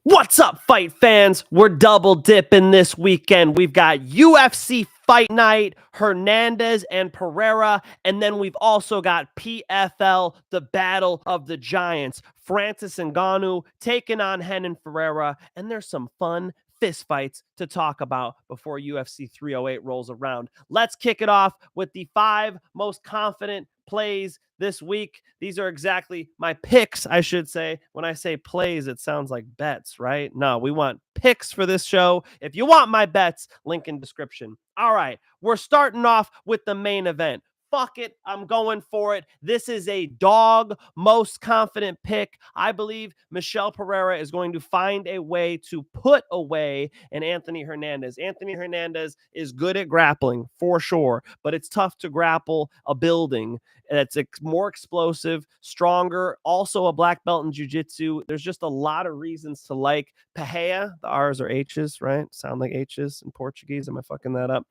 What's up, fight fans? We're double dipping this weekend. We've got UFC Fight Night, Hernandez and Pereira, and then we've also got PFL, the Battle of the Giants. Francis Ngannou taking on Renan Ferreira, and there's some fun fist fights to talk about before UFC 308 rolls around. Let's kick it off with the 5 most confident plays this week. These are exactly my picks, I should say. When I say plays, it sounds like bets, right? No, we want picks for this show. If you want my bets, link in description. All right, we're starting off with the main event. Fuck it, I'm going for it. This is a dog most confident pick. I believe Michel Pereira is going to find a way to put away an Anthony Hernandez. Anthony Hernandez is good at grappling for sure, but it's tough to grapple a building that's more explosive, stronger, also a black belt in jiu-jitsu. There's just a lot of reasons to like Pereira. The R's are H's, right? Sound like H's in Portuguese. Am I fucking that up?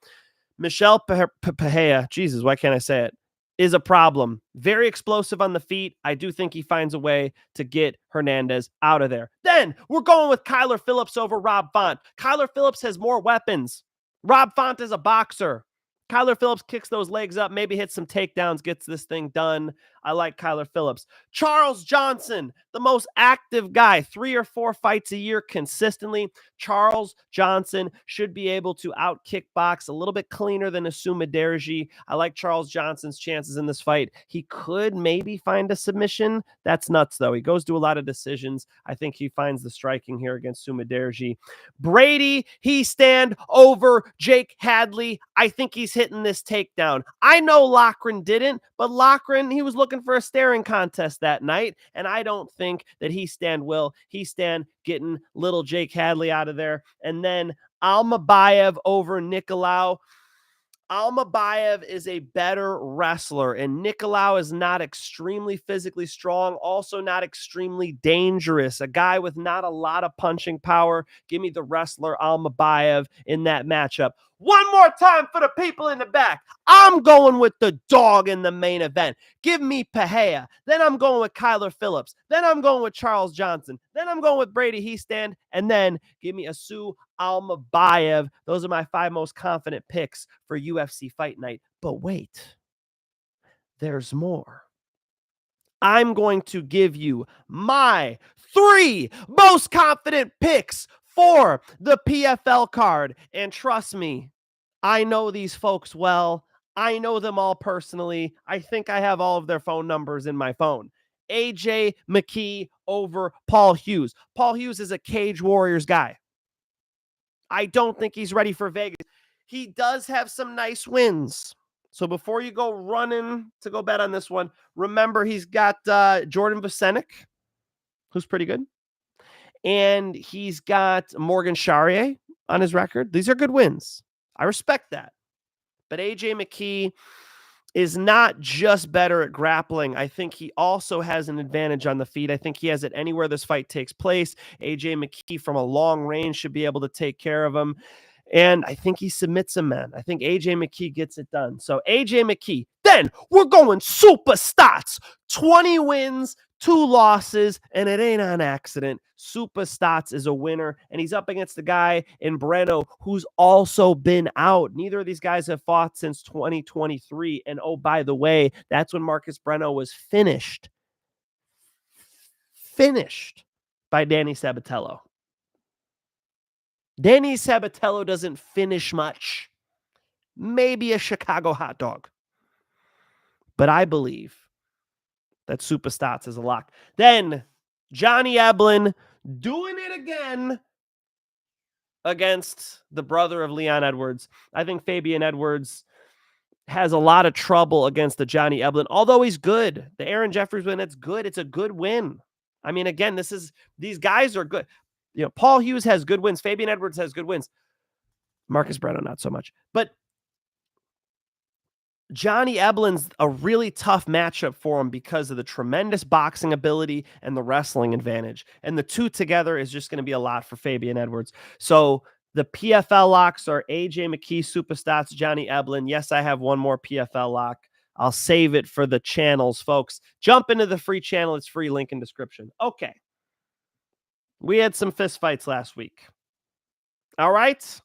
Michel Pereira, Jesus, why can't I say it, is a problem. Very explosive on the feet. I do think he finds a way to get Hernandez out of there. Then we're going with Kyler Phillips over Rob Font. Kyler Phillips has more weapons. Rob Font is a boxer. Kyler Phillips kicks those legs up, maybe hits some takedowns, gets this thing done. I like Kyler Phillips. Charles Johnson, the most active guy, 3 or 4 fights a year consistently. Charles Johnson should be able to out kickbox a little bit cleaner than a Sumudaerji. I like Charles Johnson's chances in this fight. He could maybe find a submission. That's nuts, though. He goes to a lot of decisions. I think he finds the striking here against Sumudaerji. Brady, Hiestand over Jake Hadley. I think he's hitting this takedown. I know Loughran didn't, but Loughran, he was looking for a staring contest that night, and I don't think that Hiestand will. Hiestand getting little Jake Hadley out of there. And then Almabayev over Nicolau. Almabayev is a better wrestler, and Nicolau is not extremely physically strong, also not extremely dangerous. A guy with not a lot of punching power. Give me the wrestler Almabayev in that matchup. One more time for the people in the back. I'm going with the dog in the main event. Give me Pereira. Then I'm going with Kyler Phillips. Then I'm going with Charles Johnson. Then I'm going with Brady Hiestand. And then give me Asu Almabayev. Those are my 5 most confident picks for UFC Fight Night. But wait, there's more. I'm going to give you my 3 most confident picks for the PFL card. And trust me, I know these folks well. I know them all personally. I think I have all of their phone numbers in my phone. AJ McKee over Paul Hughes. Paul Hughes is a Cage Warriors guy. I don't think he's ready for Vegas. He does have some nice wins. So before you go running to go bet on this one, remember he's got Jordan Vucenic, who's pretty good. And he's got Morgan Charrier on his record. These are good wins. I respect that. But AJ McKee is not just better at grappling. I think he also has an advantage on the feet. I think he has it anywhere this fight takes place. AJ McKee from a long range should be able to take care of him. And I think he submits him, man. I think AJ McKee gets it done. So AJ McKee. Then we're going super stats. 20 wins, 2 losses, and it ain't on accident. Super Stats is a winner, and he's up against the guy in Morono who's also been out. Neither of these guys have fought since 2023. And oh, by the way, that's when Marcus Morono was finished by Danny Sabatello. Danny Sabatello doesn't finish much. Maybe a Chicago hot dog. But I believe that Super Stats is a lock. Then Johnny Eblen doing it again against the brother of Leon Edwards. I think Fabian Edwards has a lot of trouble against the Johnny Eblen, although he's good. The Aaron Jeffries win, it's good. It's a good win. I mean, again, these guys are good. You know, Paul Hughes has good wins. Fabian Edwards has good wins. Marcus Morono, not so much. But Johnny Eblen's a really tough matchup for him because of the tremendous boxing ability and the wrestling advantage. And the two together is just going to be a lot for Fabian Edwards. So the PFL locks are AJ McKee, Super Stats, Johnny Eblen. Yes, I have one more PFL lock. I'll save it for the channels, folks. Jump into the free channel. It's free. Link in description. Okay. We had some fist fights last week. All right.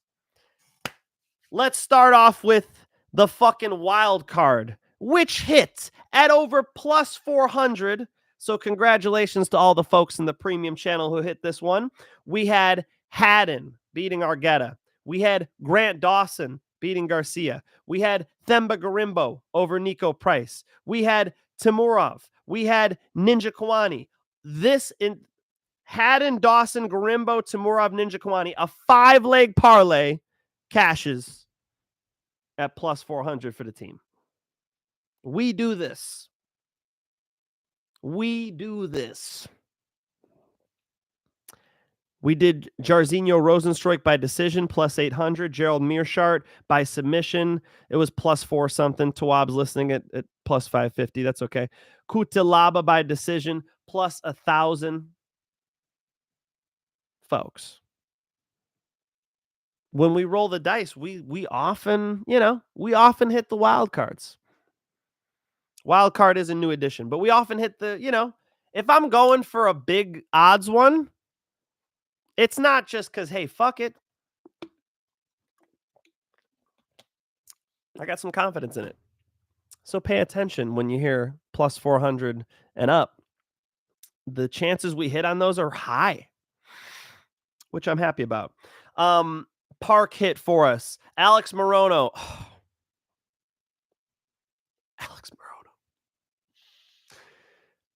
Let's start off with the fucking wild card, which hit at over plus 400. So congratulations to all the folks in the premium channel who hit this one. We had Hadden beating Argueta. We had Grant Dawson beating Garcia. We had Themba Garimbo over Nico Price. We had Timurov. We had Ninja Kawani. This in Hadden, Dawson, Garimbo, Timurov, Ninja Kawani, a 5-leg parlay cashes at plus 400 for the team. We do this. We do this. We did Jairzinho Rosenstruik by decision, plus 800. Gerald Mearshart by submission. It was plus 4 something. Tawab's listening at plus 550. That's okay. Kutalaba by decision, plus 1,000. Folks, when we roll the dice, we often, we often hit the wild cards. Wild card is a new addition, but we often hit the, if I'm going for a big odds one, it's not just because, hey, fuck it. I got some confidence in it. So pay attention when you hear plus 400 and up. The chances we hit on those are high, which I'm happy about. Park hit for us. Alex Morono.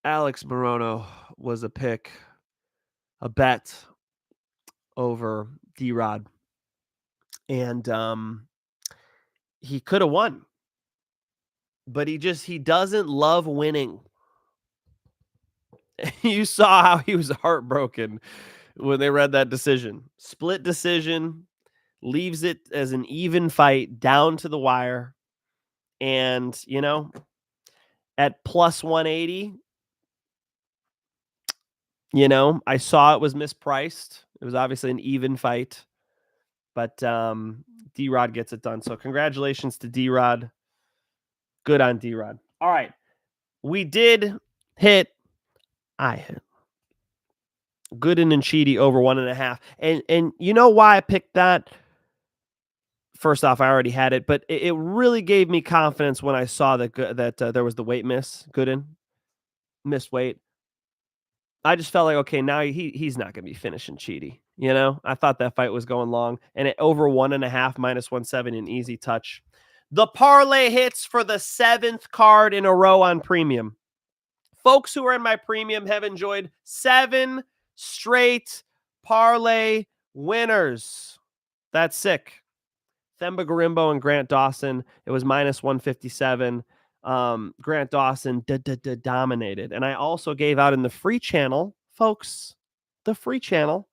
Alex Morono was a pick, a bet over DRod. And he could have won. But he doesn't love winning. You saw how he was heartbroken when they read that decision. Split decision, leaves it as an even fight down to the wire. And, at plus 180, I saw it was mispriced. It was obviously an even fight. But DRod gets it done. So congratulations to DRod. Good on DRod. All right. We did hit. I hit Gooden and Chidi over 1.5. And you know why I picked that? First off, I already had it, but it really gave me confidence when I saw that there was the weight miss. Gooden missed weight. I just felt like, okay, now he's not going to be finishing Chidi. I thought that fight was going long, and it over 1.5 minus 170, an easy touch. The parlay hits for the 7th card in a row on premium. Folks who are in my premium have enjoyed 7 straight parlay winners. That's sick. Themba Garimbo and Grant Dawson. It was minus 157. Grant Dawson dominated. And I also gave out in the free channel, folks, the free channel,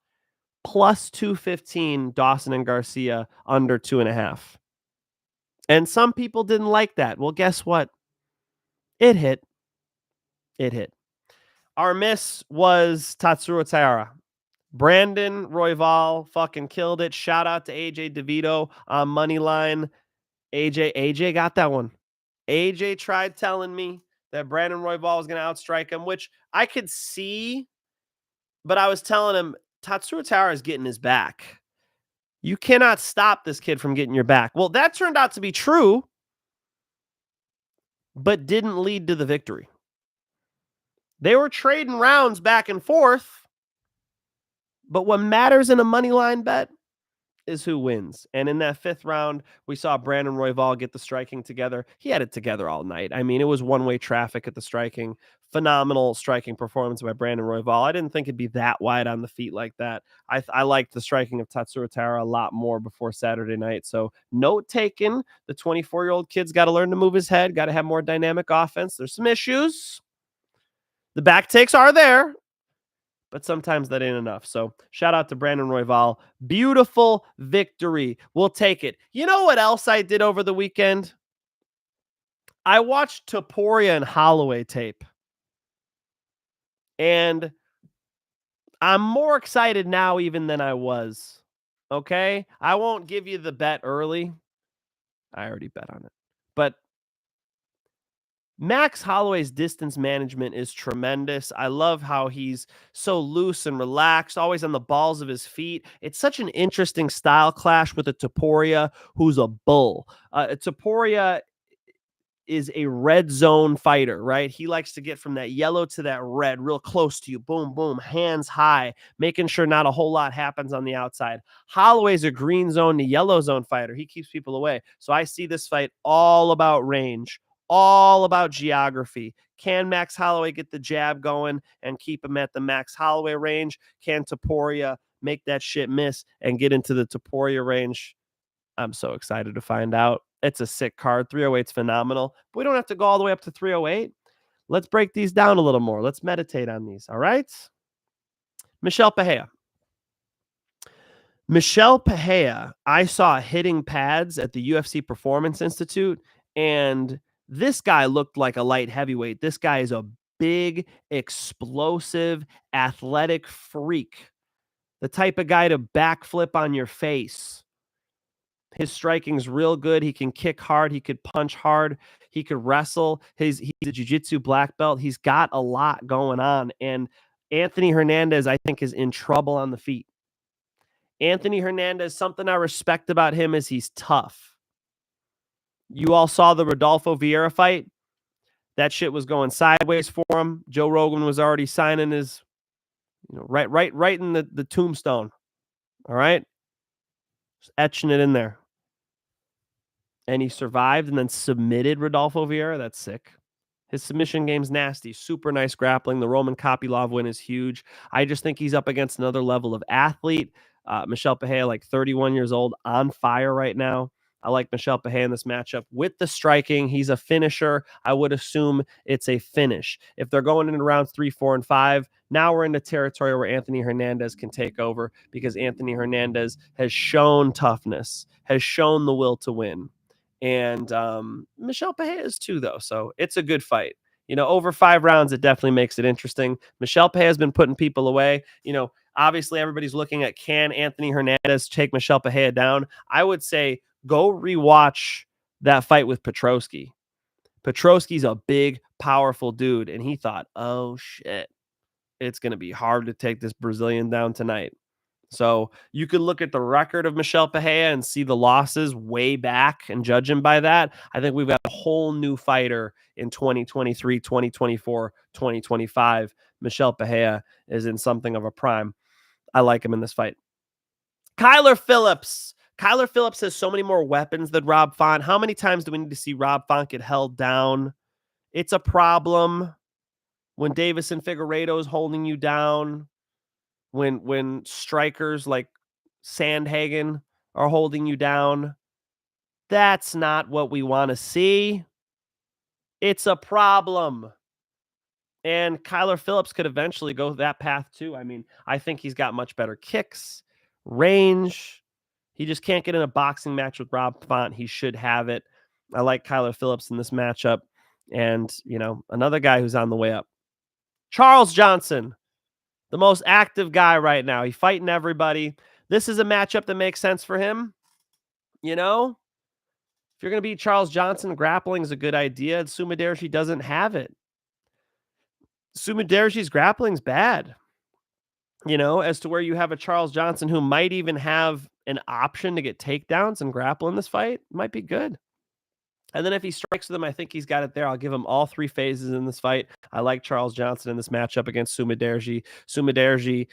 plus 215 Dawson and Garcia under 2.5. And some people didn't like that. Well, guess what? It hit. It hit. Our miss was Tatsuro Taira. Brandon Royval fucking killed it. Shout out to AJ DeVito on Moneyline. AJ got that one. AJ tried telling me that Brandon Royval was going to outstrike him, which I could see, but I was telling him Tatsuro Taira is getting his back. You cannot stop this kid from getting your back. Well, that turned out to be true, but didn't lead to the victory. They were trading rounds back and forth, but what matters in a money line bet is who wins. And in that 5th round, we saw Brandon Royval get the striking together. He had it together all night. I mean, it was one-way traffic at the striking. Phenomenal striking performance by Brandon Royval. I didn't think it'd be that wide on the feet like that. I liked the striking of Tatsuro Taira a lot more before Saturday night. So note taken, the 24-year-old kid's got to learn to move his head, got to have more dynamic offense. There's some issues. The back takes are there, but sometimes that ain't enough. So shout out to Brandon Royval. Beautiful victory. We'll take it. You know what else I did over the weekend? I watched Topuria and Holloway tape. And I'm more excited now even than I was. Okay? I won't give you the bet early. I already bet on it. But Max Holloway's distance management is tremendous. I love how he's so loose and relaxed, always on the balls of his feet. It's such an interesting style clash with a Topuria who's a bull. Topuria is a red zone fighter, right? He likes to get from that yellow to that red real close to you. Boom, boom, hands high, making sure not a whole lot happens on the outside. Holloway's a green zone to yellow zone fighter. He keeps people away. So I see this fight all about range, all about geography. Can Max Holloway get the jab going and keep him at the Max Holloway range? Can Topuria make that shit miss and get into the Topuria range? I'm so excited to find out. It's a sick card. 308's phenomenal. But we don't have to go all the way up to 308. Let's break these down a little more. Let's meditate on these. All right. Michel Pereira. Michel Pereira, I saw hitting pads at the UFC Performance Institute, and this guy looked like a light heavyweight. This guy is a big, explosive, athletic freak. The type of guy to backflip on your face. His striking's real good. He can kick hard. He could punch hard. He could wrestle. He's a jiu-jitsu black belt. He's got a lot going on. And Anthony Hernandez, I think, is in trouble on the feet. Anthony Hernandez, something I respect about him is he's tough. You all saw the Rodolfo Vieira fight. That shit was going sideways for him. Joe Rogan was already signing his, right in the tombstone. All right? Just etching it in there. And he survived and then submitted Rodolfo Vieira. That's sick. His submission game's nasty. Super nice grappling. The Roman Kopylov win is huge. I just think he's up against another level of athlete. Michel Pereira, like 31 years old, on fire right now. I like Michel Pereira in this matchup. With the striking, he's a finisher. I would assume it's a finish. If they're going into rounds 3, 4, and 5, now we're into territory where Anthony Hernandez can take over because Anthony Hernandez has shown toughness, has shown the will to win. And Michel Pereira is too, though. So it's a good fight. Over 5 rounds, it definitely makes it interesting. Michel Pereira has been putting people away. Obviously everybody's looking at, can Anthony Hernandez take Michel Pereira down? I would say go rewatch that fight with Petrosky. Petrosky's a big, powerful dude. And he thought, oh, shit, it's going to be hard to take this Brazilian down tonight. So you could look at the record of Michel Pereira and see the losses way back and judge him by that. I think we've got a whole new fighter in 2023, 2024, 2025. Michel Pereira is in something of a prime. I like him in this fight. Kyler Phillips. Kyler Phillips has so many more weapons than Rob Font. How many times do we need to see Rob Font get held down? It's a problem when Davison Figueiredo is holding you down. When strikers like Sandhagen are holding you down, that's not what we want to see. It's a problem. And Kyler Phillips could eventually go that path too. I mean, I think he's got much better kicks, range. He just can't get in a boxing match with Rob Font. He should have it. I like Kyler Phillips in this matchup. And, another guy who's on the way up. Charles Johnson. The most active guy right now. He's fighting everybody. This is a matchup that makes sense for him. If you're going to beat Charles Johnson, grappling is a good idea. Sumudaerji doesn't have it. Sumudaerji's grappling's bad. As to where you have a Charles Johnson who might even have an option to get takedowns and grapple in this fight, might be good. And then if he strikes with them, I think he's got it there. I'll give him all 3 phases in this fight. I like Charles Johnson in this matchup against Sumudaerji. Sumudaerji,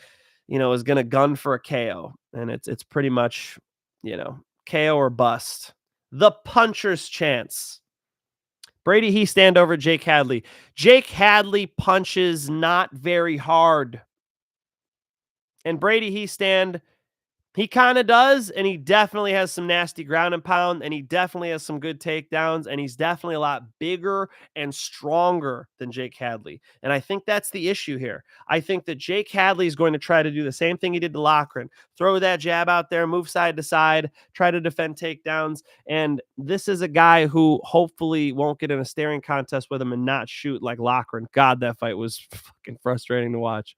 is going to gun for a KO. And it's pretty much, KO or bust. The puncher's chance. Brady Hiestand over Jake Hadley. Jake Hadley punches not very hard. And Brady Hiestand, he kind of does, and he definitely has some nasty ground and pound, and he definitely has some good takedowns, and he's definitely a lot bigger and stronger than Jake Hadley. And I think that's the issue here. I think that Jake Hadley is going to try to do the same thing he did to Loughran. Throw that jab out there, move side to side, try to defend takedowns. And this is a guy who hopefully won't get in a staring contest with him and not shoot like Loughran. God, that fight was fucking frustrating to watch.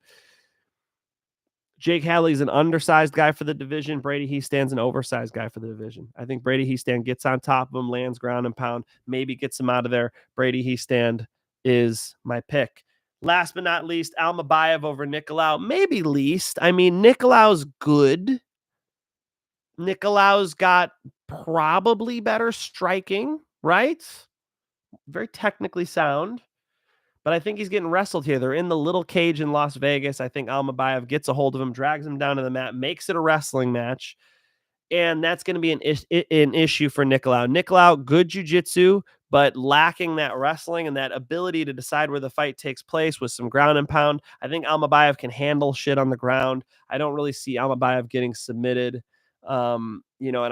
Jake Hadley's an undersized guy for the division. Brady Hiestand's an oversized guy for the division. I think Brady Hiestand gets on top of him, lands ground and pound, maybe gets him out of there. Brady Hiestand is my pick. Last but not least, Almabayev over Nicolau. Maybe least. I mean, Nicolau's good. Nicolau's got probably better striking, right? Very technically sound. But I think he's getting wrestled here. They're in the little cage in Las Vegas. I think Almabayev gets a hold of him, drags him down to the mat, makes it a wrestling match. And that's going to be an issue for Nicolau. Nicolau, good jiu-jitsu, but lacking that wrestling and that ability to decide where the fight takes place with some ground and pound. I think Almabayev can handle shit on the ground. I don't really see Almabayev getting submitted. And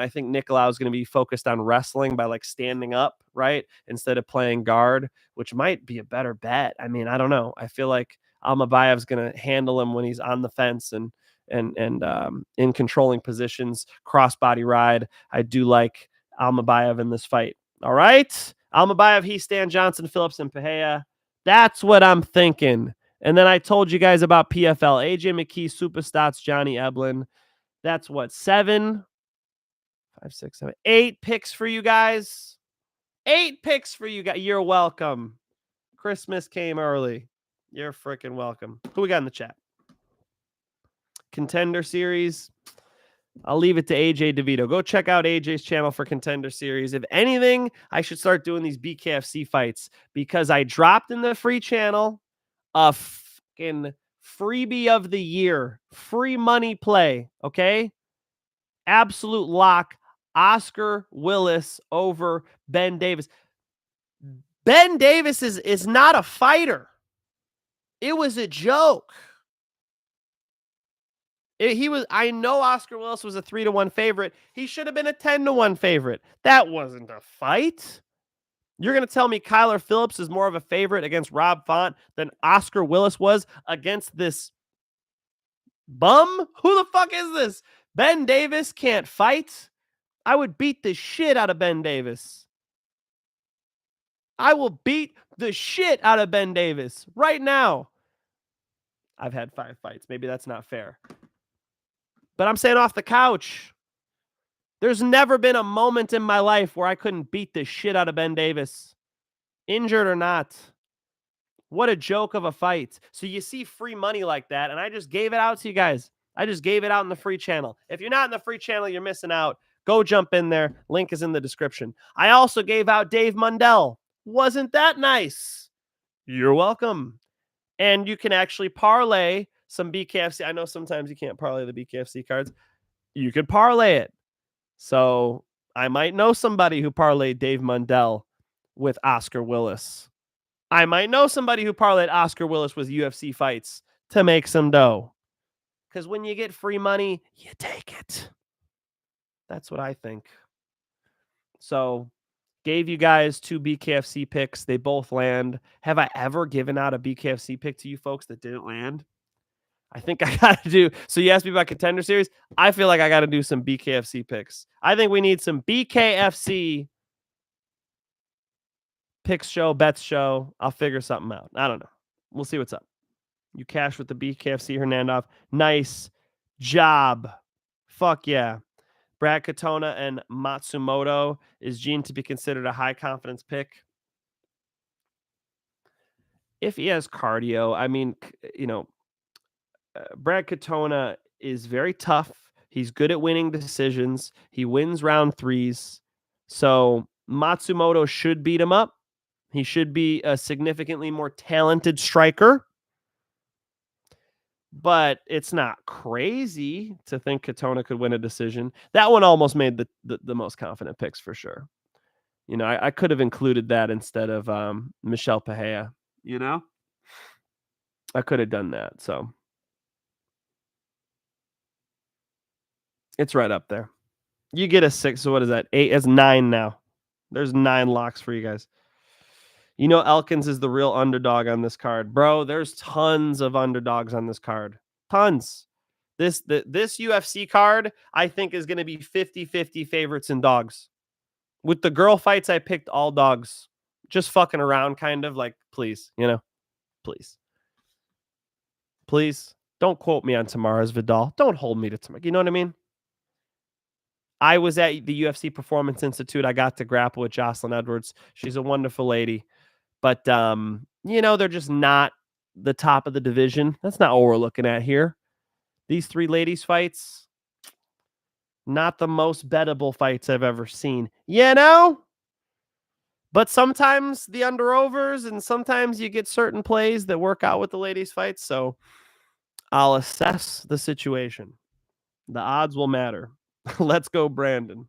I think Nicolau is going to be focused on wrestling by like standing up, right? Instead of playing guard, which might be a better bet. I mean, I don't know. I feel like Almabayev is going to handle him when he's on the fence and in controlling positions, crossbody ride. I do like Almabayev in this fight. All right. Almabayev, Hiestand, Johnson, Phillips, and Pereira. That's what I'm thinking. And then I told you guys about PFL. AJ McKee, Superstats, Johnny Eblen. That's what, 7, 5, 6, 7, 8 picks for you guys. 8 picks for you guys. You're welcome. Christmas came early. You're freaking welcome. Who we got in the chat? Contender Series. I'll leave it to AJ DeVito. Go check out AJ's channel for Contender Series. If anything, I should start doing these BKFC fights because I dropped in the free channel a fucking freebie of the year. Free money play. Okay? Absolute lock. Oscar Willis over Ben Davis. Ben Davis is not a fighter. It was a joke. I know Oscar Willis was a 3-1 favorite. He should have been a 10-1 favorite. That wasn't a fight. You're going to tell me Kyler Phillips is more of a favorite against Rob Font than Oscar Willis was against this bum? Who the fuck is this? Ben Davis can't fight. I would beat the shit out of Ben Davis. I will beat the shit out of Ben Davis right now. I've had 5 fights. Maybe that's not fair. But I'm saying off the couch. There's never been a moment in my life where I couldn't beat the shit out of Ben Davis. Injured or not. What a joke of a fight. So you see free money like that, and I just gave it out to you guys. I just gave it out in the free channel. If you're not in the free channel, you're missing out. Go jump in there. Link is in the description. I also gave out Dave Mundell. Wasn't that nice? You're welcome. And you can actually parlay some BKFC. I know sometimes you can't parlay the BKFC cards. You could parlay it. So I might know somebody who parlayed Dave Mundell with Oscar Willis. I might know somebody who parlayed Oscar Willis with UFC fights to make some dough. Because when you get free money, you take it. That's what I think. So gave you guys 2 BKFC picks. They both land. Have I ever given out a BKFC pick to you folks that didn't land? I think I got to do. So you asked me about Contender Series. I feel like I got to do some BKFC picks. I think we need some BKFC picks show, bets show. I'll figure something out. I don't know. We'll see what's up. You cash with the BKFC Hernandez. Nice job. Fuck yeah. Brad Katona and Matsumoto. Is Gene to be considered a high confidence pick? If he has cardio, I mean, Brad Katona is very tough. He's good at winning decisions. He wins round 3s. So Matsumoto should beat him up. He should be a significantly more talented striker. But it's not crazy to think Katona could win a decision. That one almost made the most confident picks for sure. I could have included that instead of Michel Pereira. I could have done that. So it's right up there. You get a 6. So what is that? 8. It's 9 now. There's 9 locks for you guys. Elkins is the real underdog on this card. Bro, there's tons of underdogs on this card. Tons. This UFC card, I think, is going to be 50-50 favorites and dogs. With the girl fights, I picked all dogs. Just fucking around, kind of like, please, please. Please. Don't quote me on tomorrow's Vidal. Don't hold me to tomorrow. You know what I mean? I was at the UFC Performance Institute. I got to grapple with Jocelyn Edwards. She's a wonderful lady. But, they're just not the top of the division. That's not what we're looking at here. These 3 ladies fights, not the most bettable fights I've ever seen. But sometimes the under-overs and sometimes you get certain plays that work out with the ladies fights. So I'll assess the situation. The odds will matter. Let's go, Brandon.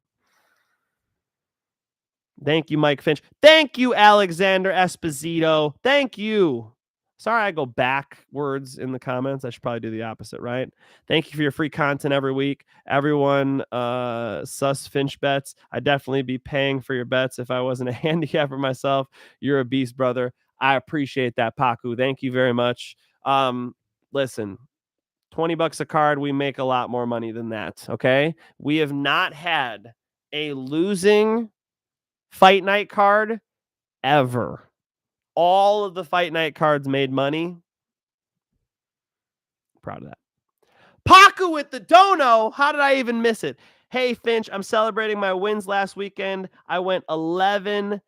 Thank you, Mike Finch. Thank you, Alexander Esposito. Thank you. Sorry I go backwards in the comments. I should probably do the opposite, right? Thank you for your free content every week. Everyone, sus Finch bets. I'd definitely be paying for your bets if I wasn't a handicapper myself. You're a beast, brother. I appreciate that, Paku. Thank you very much. Listen, $20 a card, we make a lot more money than that, okay? We have not had a losing fight night card ever. All of the fight night cards made money. Proud of that. Paku with the dono. How did I even miss it? Hey, Finch, I'm celebrating my wins last weekend. I went 11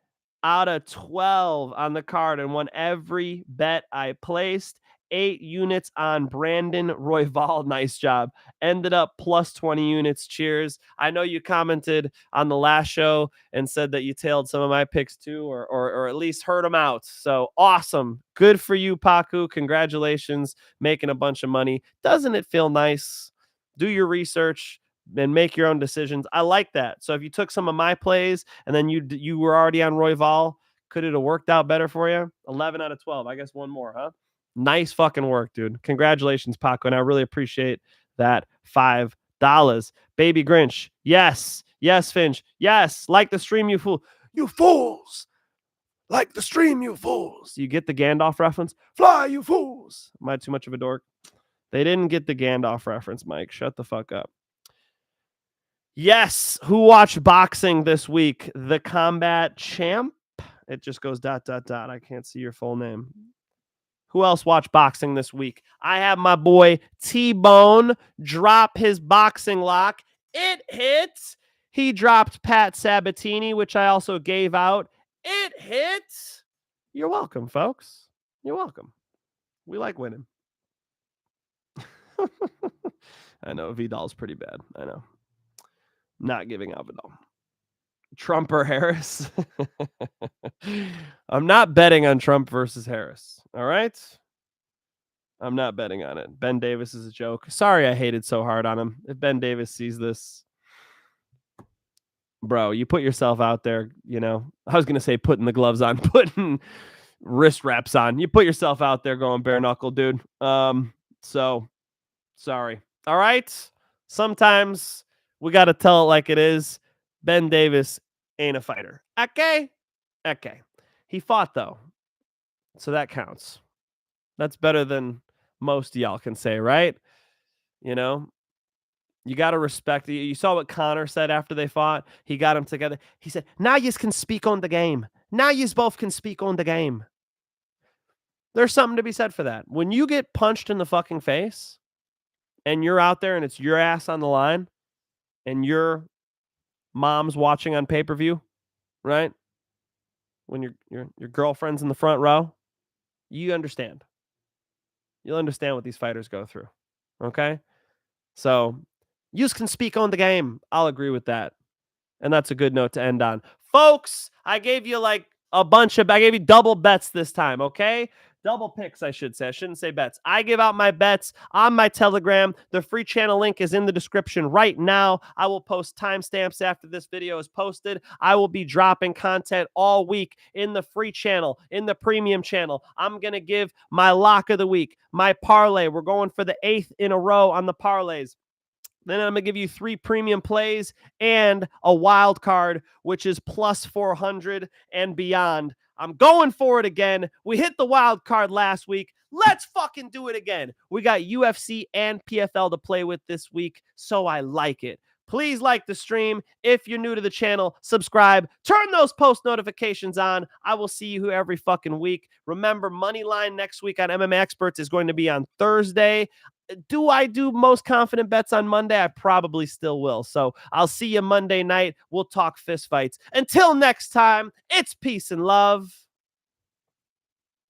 out of 12 on the card and won every bet I placed. 8 units on Brandon Royval. Nice job. Ended up plus 20 units. Cheers. I know you commented on the last show and said that you tailed some of my picks too, or at least heard them out. So awesome. Good for you, Paku. Congratulations. Making a bunch of money. Doesn't it feel nice? Do your research and make your own decisions. I like that. So if you took some of my plays and then you were already on Royval, could it have worked out better for you? 11 out of 12. I guess one more, huh? Nice fucking work, dude. Congratulations, Paco. And I really appreciate that $5. Baby Grinch. Yes. Yes, Finch. Yes. Like the stream, you fool. You fools. Like the stream, you fools. You get the Gandalf reference? Fly, you fools. Am I too much of a dork? They didn't get the Gandalf reference, Mike. Shut the fuck up. Yes. Who watched boxing this week? The Combat Champ? It just goes ... I can't see your full name. Who else watched boxing this week? I have my boy T-Bone drop his boxing lock. It hits. He dropped Pat Sabatini, which I also gave out. It hits. You're welcome, folks. You're welcome. We like winning. I know Vidal's pretty bad. I know. Not giving out Vidal. Trump or Harris? I'm not betting on Trump versus Harris. All right? I'm not betting on it. Ben Davis is a joke. Sorry I hated so hard on him. If Ben Davis sees this, bro, you put yourself out there, I was going to say putting the gloves on, putting wrist wraps on. You put yourself out there going bare knuckle, dude. So sorry. All right? Sometimes we got to tell it like it is. Ben Davis ain't a fighter. Okay. He fought, though. So that counts. That's better than most of y'all can say, right? You got to respect. You saw what Connor said after they fought. He got them together. He said, now you can speak on the game. Now you both can speak on the game. There's something to be said for that. When you get punched in the fucking face and you're out there and it's your ass on the line and your mom's watching on pay-per-view, right? When your girlfriend's in the front row, you understand. You'll understand what these fighters go through. Okay? So, you can speak on the game. I'll agree with that. And that's a good note to end on. Folks, I gave you I gave you double bets this time, okay? Double picks, I should say. I shouldn't say bets. I give out my bets on my Telegram. The free channel link is in the description right now. I will post timestamps after this video is posted. I will be dropping content all week in the free channel, in the premium channel. I'm going to give my lock of the week, my parlay. We're going for the 8th in a row on the parlays. Then I'm going to give you 3 premium plays and a wild card, which is plus 400 and beyond. I'm going for it again. We hit the wild card last week. Let's fucking do it again. We got UFC and PFL to play with this week, so I like it. Please like the stream. If you're new to the channel, subscribe. Turn those post notifications on. I will see you every fucking week. Remember, Moneyline next week on MMA Experts is going to be on Thursday. do I do most confident bets on Monday? I probably still will. So I'll see you Monday night. We'll talk fist fights. Until next time, it's peace and love.